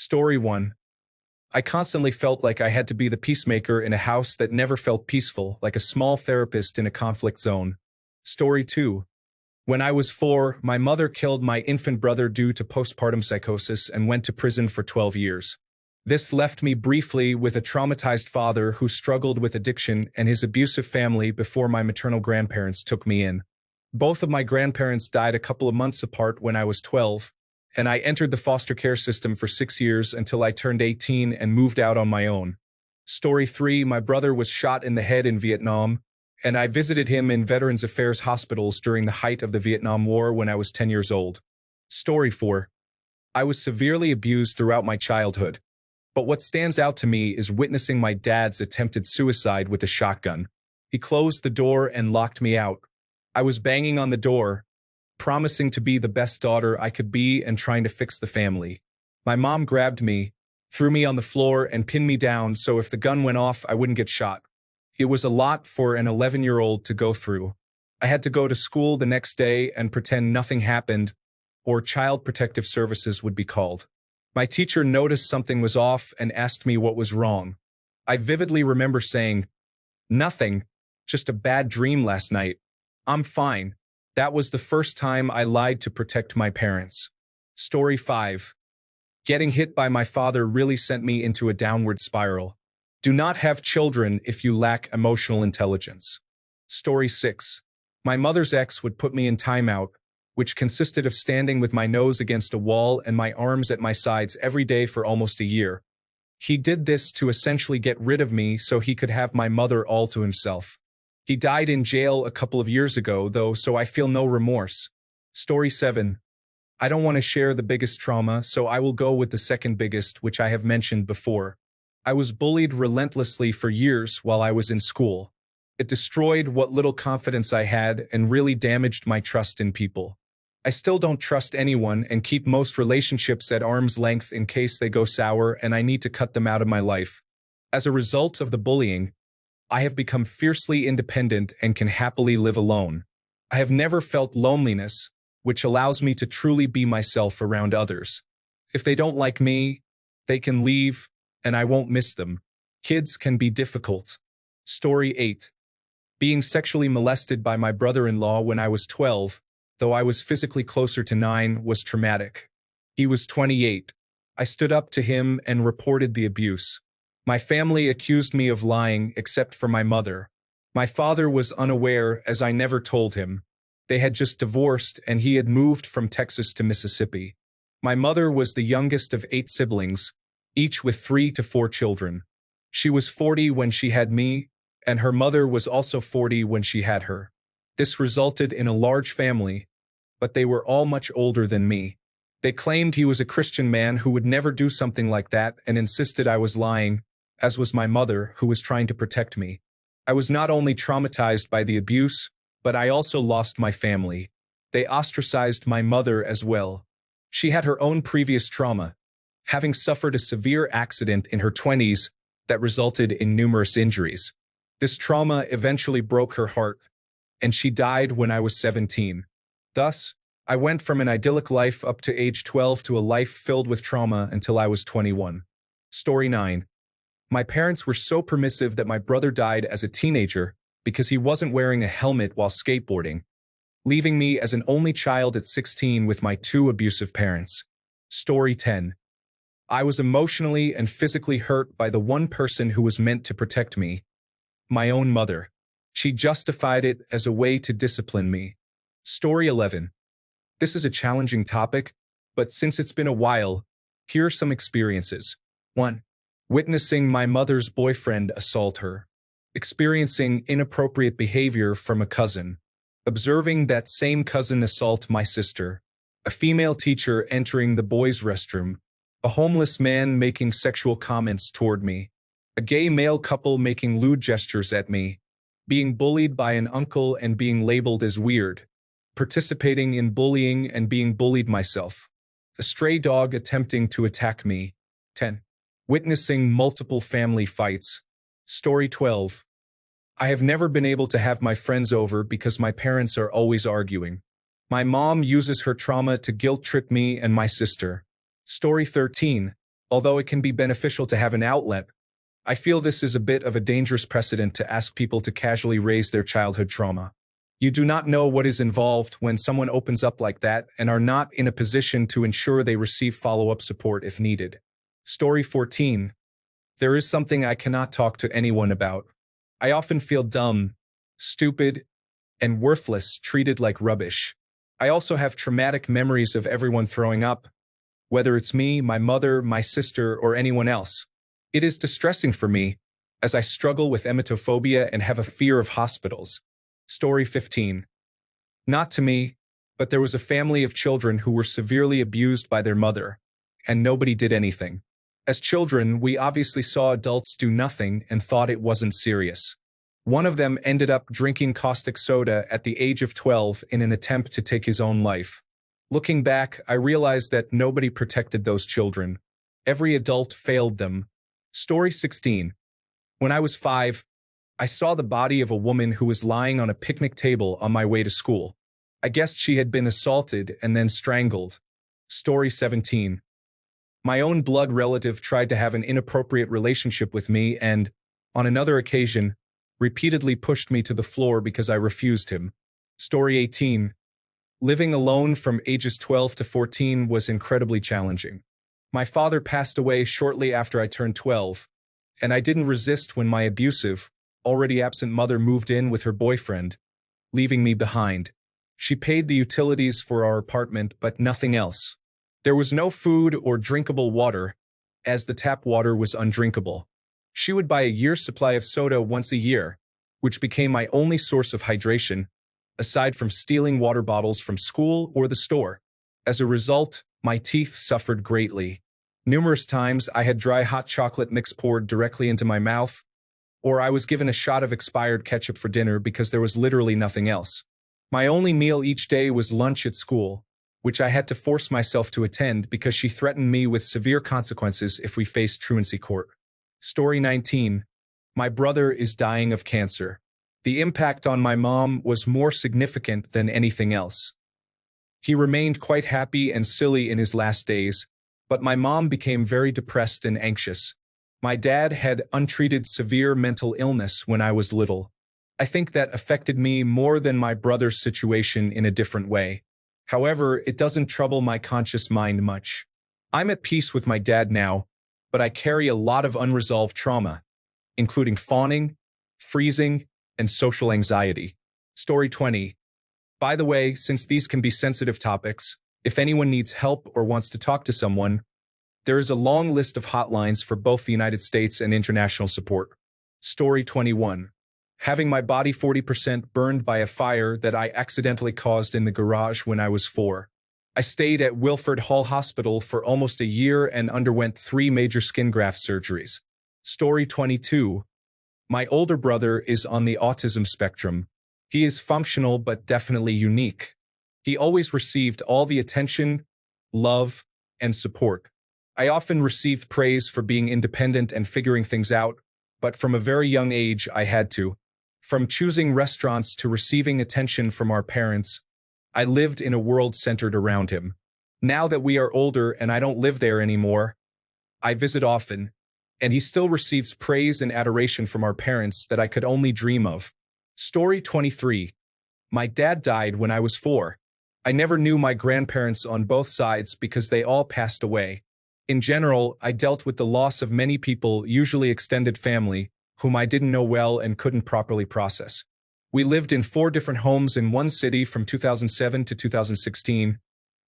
Story 1. I constantly felt like I had to be the peacemaker in a house that never felt peaceful, like a small therapist in a conflict zone. Story 2. When I was 4, my mother killed my infant brother due to postpartum psychosis and went to prison for 12 years. This left me briefly with a traumatized father who struggled with addiction and his abusive family before my maternal grandparents took me in. Both of my grandparents died a couple of months apart when I was 12, and I entered the foster care system for 6 years until I turned 18 and moved out on my own. Story 3. My brother was shot in the head in Vietnam, and I visited him in Veterans Affairs hospitals during the height of the Vietnam War when I was 10 years old. Story 4. I was severely abused throughout my childhood, but what stands out to me is witnessing my dad's attempted suicide with a shotgun. He closed the door and locked me out. I was banging on the door, promising to be the best daughter I could be and trying to fix the family. My mom grabbed me, threw me on the floor, and pinned me down so if the gun went off, I wouldn't get shot. It was a lot for an 11-year-old to go through. I had to go to school the next day and pretend nothing happened, or Child Protective Services would be called. My teacher noticed something was off and asked me what was wrong. I vividly remember saying, "Nothing, just a bad dream last night. I'm fine." That was the first time I lied to protect my parents. Story 5. Getting hit by my father really sent me into a downward spiral. Do not have children if you lack emotional intelligence. Story 6. My mother's ex would put me in timeout, which consisted of standing with my nose against a wall and my arms at my sides every day for almost a year. He did this to essentially get rid of me so he could have my mother all to himself. He died in jail a couple of years ago, though, so I feel no remorse. Story 7. I don't want to share the biggest trauma, so I will go with the second biggest, which I have mentioned before. I was bullied relentlessly for years while I was in school. It destroyed what little confidence I had and really damaged my trust in people. I still don't trust anyone and keep most relationships at arm's length in case they go sour and I need to cut them out of my life. As a result of the bullying, I have become fiercely independent and can happily live alone. I have never felt loneliness, which allows me to truly be myself around others. If they don't like me, they can leave, and I won't miss them. Kids can be difficult. Story 8. Being sexually molested by my brother-in-law when I was 12, though I was physically closer to 9, was traumatic. He was 28. I stood up to him and reported the abuse. My family accused me of lying except for my mother. My father was unaware as I never told him. They had just divorced and he had moved from Texas to Mississippi. My mother was the youngest of 8 siblings, each with 3 to 4 children. She was 40 when she had me, and her mother was also 40 when she had her. This resulted in a large family, but they were all much older than me. They claimed he was a Christian man who would never do something like that and insisted I was lying, as was my mother, who was trying to protect me. I was not only traumatized by the abuse, but I also lost my family. They ostracized my mother as well. She had her own previous trauma, having suffered a severe accident in her 20s that resulted in numerous injuries. This trauma eventually broke her heart, and she died when I was 17. Thus, I went from an idyllic life up to age 12 to a life filled with trauma until I was 21. Story 9. My parents were so permissive that my brother died as a teenager because he wasn't wearing a helmet while skateboarding, leaving me as an only child at 16 with my 2 abusive parents. Story 10. I was emotionally and physically hurt by the one person who was meant to protect me, my own mother. She justified it as a way to discipline me. Story 11. This is a challenging topic, but since it's been a while, here are some experiences. 1. Witnessing my mother's boyfriend assault her. Experiencing inappropriate behavior from a cousin. Observing that same cousin assault my sister. A female teacher entering the boys' restroom. A homeless man making sexual comments toward me. A gay male couple making lewd gestures at me. Being bullied by an uncle and being labeled as weird. Participating in bullying and being bullied myself. A stray dog attempting to attack me. 10. Witnessing multiple family fights. Story 12. I have never been able to have my friends over because my parents are always arguing. My mom uses her trauma to guilt trip me and my sister. Story 13. Although it can be beneficial to have an outlet, I feel this is a bit of a dangerous precedent to ask people to casually raise their childhood trauma. You do not know what is involved when someone opens up like that and are not in a position to ensure they receive follow-up support if needed. Story 14. There is something I cannot talk to anyone about. I often feel dumb, stupid, and worthless, treated like rubbish. I also have traumatic memories of everyone throwing up, whether it's me, my mother, my sister, or anyone else. It is distressing for me, as I struggle with emetophobia and have a fear of hospitals. Story 15. Not to me, but there was a family of children who were severely abused by their mother, and nobody did anything. As children, we obviously saw adults do nothing and thought it wasn't serious. One of them ended up drinking caustic soda at the age of 12 in an attempt to take his own life. Looking back, I realized that nobody protected those children. Every adult failed them. Story 16. When I was 5, I saw the body of a woman who was lying on a picnic table on my way to school. I guessed she had been assaulted and then strangled. Story 17. My own blood relative tried to have an inappropriate relationship with me and, on another occasion, repeatedly pushed me to the floor because I refused him. Story 18. Living alone from ages 12 to 14 was incredibly challenging. My father passed away shortly after I turned 12, and I didn't resist when my abusive, already absent mother moved in with her boyfriend, leaving me behind. She paid the utilities for our apartment, but nothing else. There was no food or drinkable water, as the tap water was undrinkable. She would buy a year's supply of soda once a year, which became my only source of hydration, aside from stealing water bottles from school or the store. As a result, my teeth suffered greatly. Numerous times I had dry hot chocolate mix poured directly into my mouth, or I was given a shot of expired ketchup for dinner because there was literally nothing else. My only meal each day was lunch at school, which I had to force myself to attend because she threatened me with severe consequences if we faced truancy court. Story 19. My brother is dying of cancer. The impact on my mom was more significant than anything else. He remained quite happy and silly in his last days, but my mom became very depressed and anxious. My dad had untreated severe mental illness when I was little. I think that affected me more than my brother's situation in a different way. However, it doesn't trouble my conscious mind much. I'm at peace with my dad now, but I carry a lot of unresolved trauma, including fawning, freezing, and social anxiety. Story 20. By the way, since these can be sensitive topics, if anyone needs help or wants to talk to someone, there is a long list of hotlines for both the United States and international support. Story 21. Having my body 40% burned by a fire that I accidentally caused in the garage when I was 4. I stayed at Wilford Hall Hospital for almost a year and underwent 3 major skin graft surgeries. Story 22. My older brother is on the autism spectrum. He is functional but definitely unique. He always received all the attention, love, and support. I often received praise for being independent and figuring things out, but from a very young age I had to. From choosing restaurants to receiving attention from our parents, I lived in a world centered around him. Now that we are older and I don't live there anymore, I visit often, and he still receives praise and adoration from our parents that I could only dream of. Story 23. My dad died when I was 4. I never knew my grandparents on both sides because they all passed away. In general, I dealt with the loss of many people, usually extended family, whom I didn't know well and couldn't properly process. We lived in 4 different homes in one city from 2007 to 2016,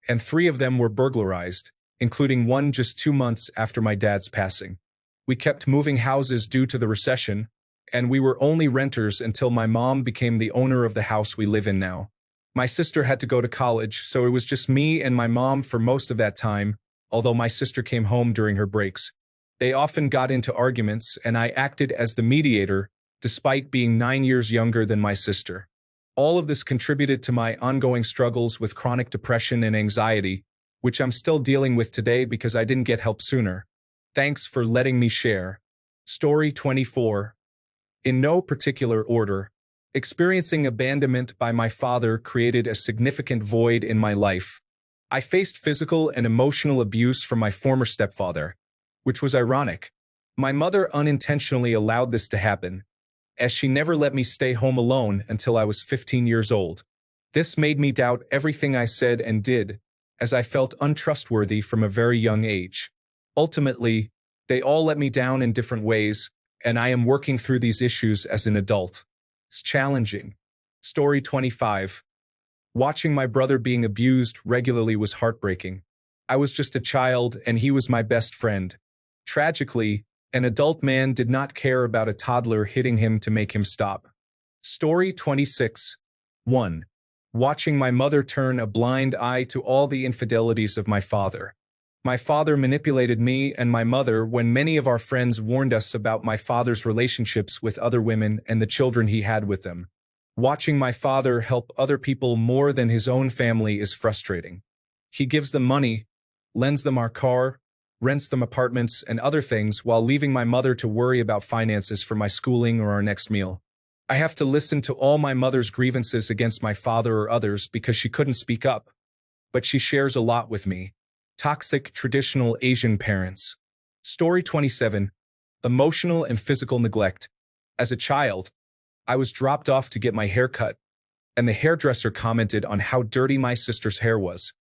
and 3 of them were burglarized, including one just 2 months after my dad's passing. We kept moving houses due to the recession, and we were only renters until my mom became the owner of the house we live in now. My sister had to go to college, so it was just me and my mom for most of that time, although my sister came home during her breaks. They often got into arguments, and I acted as the mediator, despite being 9 years younger than my sister. All of this contributed to my ongoing struggles with chronic depression and anxiety, which I'm still dealing with today because I didn't get help sooner. Thanks for letting me share. Story 24. In no particular order, experiencing abandonment by my father created a significant void in my life. I faced physical and emotional abuse from my former stepfather, which was ironic. My mother unintentionally allowed this to happen, as she never let me stay home alone until I was 15 years old. This made me doubt everything I said and did, as I felt untrustworthy from a very young age. Ultimately, they all let me down in different ways, and I am working through these issues as an adult. It's challenging. Story 25. Watching my brother being abused regularly was heartbreaking. I was just a child, and he was my best friend. Tragically, an adult man did not care about a toddler hitting him to make him stop. Story 26. 1. Watching my mother turn a blind eye to all the infidelities of my father. My father manipulated me and my mother when many of our friends warned us about my father's relationships with other women and the children he had with them. Watching my father help other people more than his own family is frustrating. He gives them money, lends them our car, rents them apartments and other things while leaving my mother to worry about finances for my schooling or our next meal. I have to listen to all my mother's grievances against my father or others because she couldn't speak up. But she shares a lot with me. Toxic traditional Asian parents. Story 27. Emotional and physical neglect. As a child, I was dropped off to get my hair cut, and the hairdresser commented on how dirty my sister's hair was.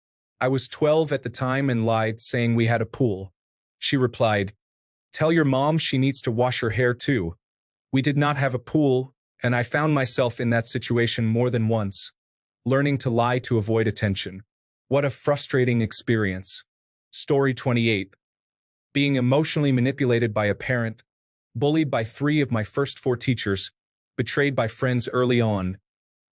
I was 12 at the time and lied, saying we had a pool. She replied, "Tell your mom she needs to wash her hair too." We did not have a pool, and I found myself in that situation more than once, learning to lie to avoid attention. What a frustrating experience. Story 28. Being emotionally manipulated by a parent, bullied by 3 of my first 4 teachers, betrayed by friends early on,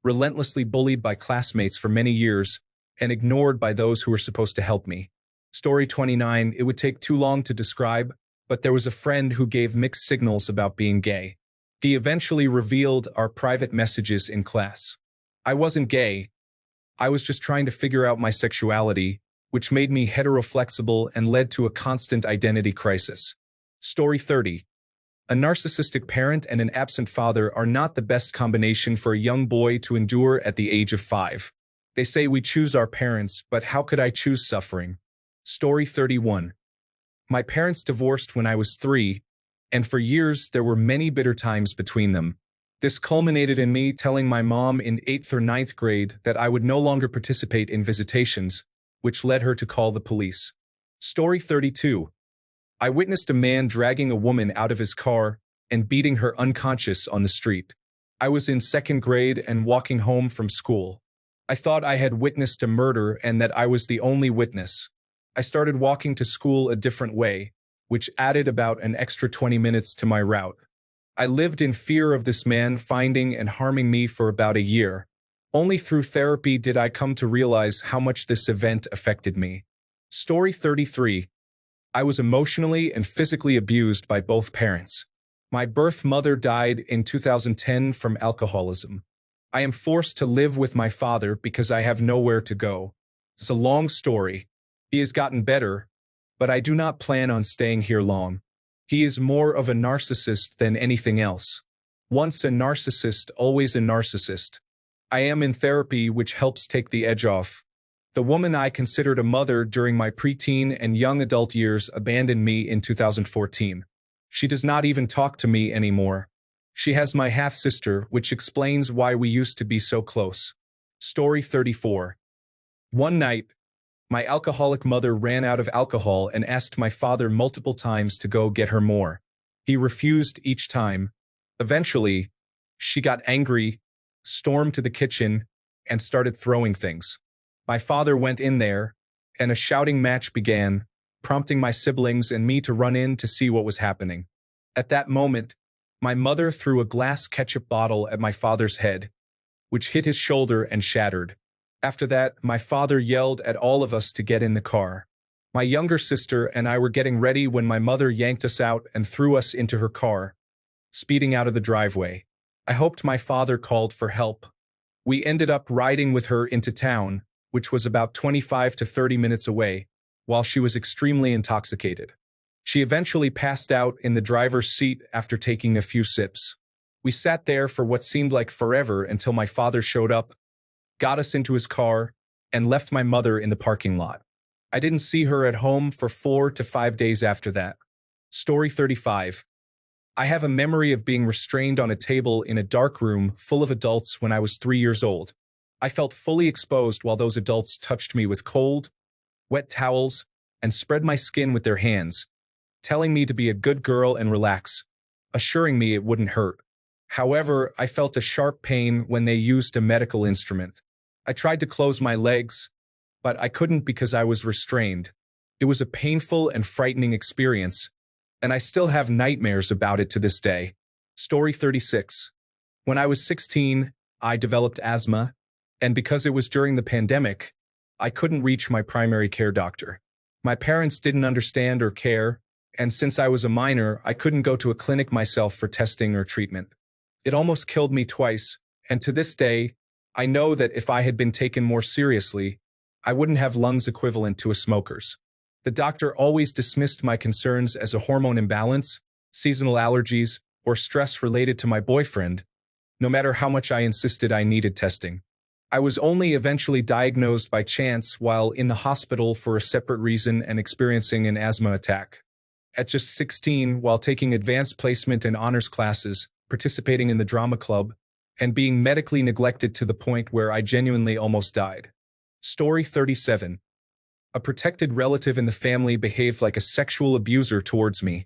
relentlessly bullied by classmates for many years, and ignored by those who were supposed to help me. Story 29. It would take too long to describe, but there was a friend who gave mixed signals about being gay. He eventually revealed our private messages in class. I wasn't gay. I was just trying to figure out my sexuality, which made me heteroflexible and led to a constant identity crisis. Story 30. A narcissistic parent and an absent father are not the best combination for a young boy to endure at the age of 5. They say we choose our parents, but how could I choose suffering? Story 31. My parents divorced when I was 3, and for years there were many bitter times between them. This culminated in me telling my mom in 8th or 9th grade that I would no longer participate in visitations, which led her to call the police. Story 32. I witnessed a man dragging a woman out of his car and beating her unconscious on the street. I was in 2nd grade and walking home from school. I thought I had witnessed a murder and that I was the only witness. I started walking to school a different way, which added about an extra 20 minutes to my route. I lived in fear of this man finding and harming me for about a year. Only through therapy did I come to realize how much this event affected me. Story 33. I was emotionally and physically abused by both parents. My birth mother died in 2010 from alcoholism. I am forced to live with my father because I have nowhere to go. It's a long story. He has gotten better, but I do not plan on staying here long. He is more of a narcissist than anything else. Once a narcissist, always a narcissist. I am in therapy, which helps take the edge off. The woman I considered a mother during my preteen and young adult years abandoned me in 2014. She does not even talk to me anymore. She has my half-sister, which explains why we used to be so close. Story 34. One night, my alcoholic mother ran out of alcohol and asked my father multiple times to go get her more. He refused each time. Eventually, she got angry, stormed to the kitchen, and started throwing things. My father went in there, and a shouting match began, prompting my siblings and me to run in to see what was happening. At that moment, my mother threw a glass ketchup bottle at my father's head, which hit his shoulder and shattered. After that, my father yelled at all of us to get in the car. My younger sister and I were getting ready when my mother yanked us out and threw us into her car, speeding out of the driveway. I hoped my father called for help. We ended up riding with her into town, which was about 25 to 30 minutes away, while she was extremely intoxicated. She eventually passed out in the driver's seat after taking a few sips. We sat there for what seemed like forever until my father showed up, got us into his car, and left my mother in the parking lot. I didn't see her at home for 4 to 5 days after that. Story 35. I have a memory of being restrained on a table in a dark room full of adults when I was 3 years old. I felt fully exposed while those adults touched me with cold, wet towels and spread my skin with their hands, telling me to be a good girl and relax, assuring me it wouldn't hurt. However, I felt a sharp pain when they used a medical instrument. I tried to close my legs, but I couldn't because I was restrained. It was a painful and frightening experience, and I still have nightmares about it to this day. Story 36. When I was 16, I developed asthma, and because it was during the pandemic, I couldn't reach my primary care doctor. My parents didn't understand or care, and since I was a minor, I couldn't go to a clinic myself for testing or treatment. It almost killed me twice, and to this day, I know that if I had been taken more seriously, I wouldn't have lungs equivalent to a smoker's. The doctor always dismissed my concerns as a hormone imbalance, seasonal allergies, or stress related to my boyfriend, no matter how much I insisted I needed testing. I was only eventually diagnosed by chance while in the hospital for a separate reason and experiencing an asthma attack. At just 16, while taking advanced placement and honors classes, participating in the drama club, and being medically neglected to the point where I genuinely almost died. Story 37. A protected relative in the family behaved like a sexual abuser towards me,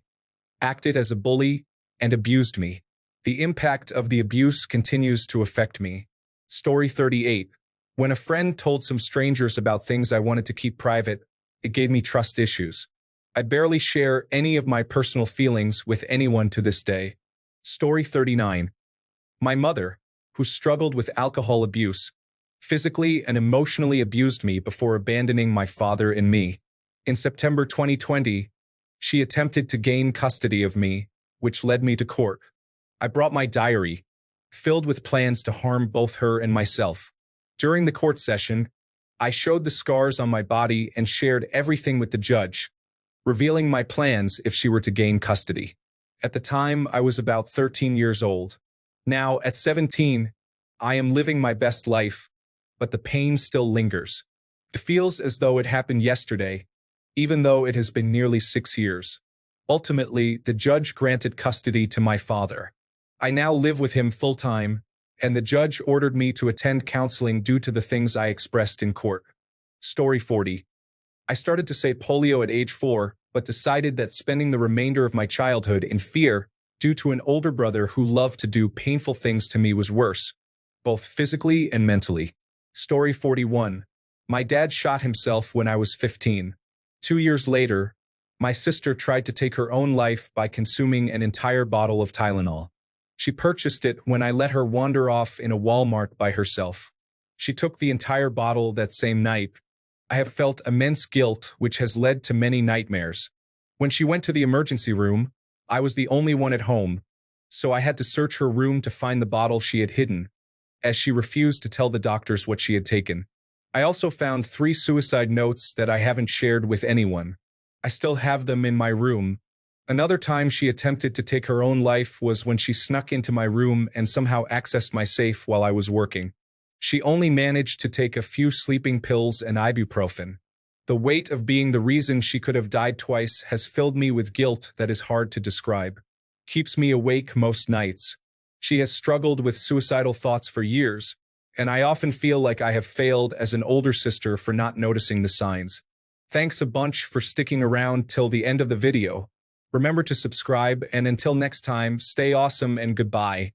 acted as a bully, and abused me. The impact of the abuse continues to affect me. Story 38. When a friend told some strangers about things I wanted to keep private, it gave me trust issues. I barely share any of my personal feelings with anyone to this day. Story 39. My mother, who struggled with alcohol abuse, physically and emotionally abused me before abandoning my father and me. In September 2020, she attempted to gain custody of me, which led me to court. I brought my diary, filled with plans to harm both her and myself. During the court session, I showed the scars on my body and shared everything with the judge, revealing my plans if she were to gain custody. At the time, I was about 13 years old. Now, at 17, I am living my best life, but the pain still lingers. It feels as though it happened yesterday, even though it has been nearly 6 years. Ultimately, the judge granted custody to my father. I now live with him full-time, and the judge ordered me to attend counseling due to the things I expressed in court. Story 40. I started to say polio at age 4, but decided that spending the remainder of my childhood in fear due to an older brother who loved to do painful things to me was worse, both physically and mentally. Story 41. My dad shot himself when I was 15. 2 years later, my sister tried to take her own life by consuming an entire bottle of Tylenol. She purchased it when I let her wander off in a Walmart by herself. She took the entire bottle that same night. I have felt immense guilt, which has led to many nightmares. When she went to the emergency room, I was the only one at home, so I had to search her room to find the bottle she had hidden, as she refused to tell the doctors what she had taken. I also found 3 suicide notes that I haven't shared with anyone. I still have them in my room. Another time she attempted to take her own life was when she snuck into my room and somehow accessed my safe while I was working. She only managed to take a few sleeping pills and ibuprofen. The weight of being the reason she could have died twice has filled me with guilt that is hard to describe. Keeps me awake most nights. She has struggled with suicidal thoughts for years, and I often feel like I have failed as an older sister for not noticing the signs. Thanks a bunch for sticking around till the end of the video. Remember to subscribe, and until next time, stay awesome and goodbye.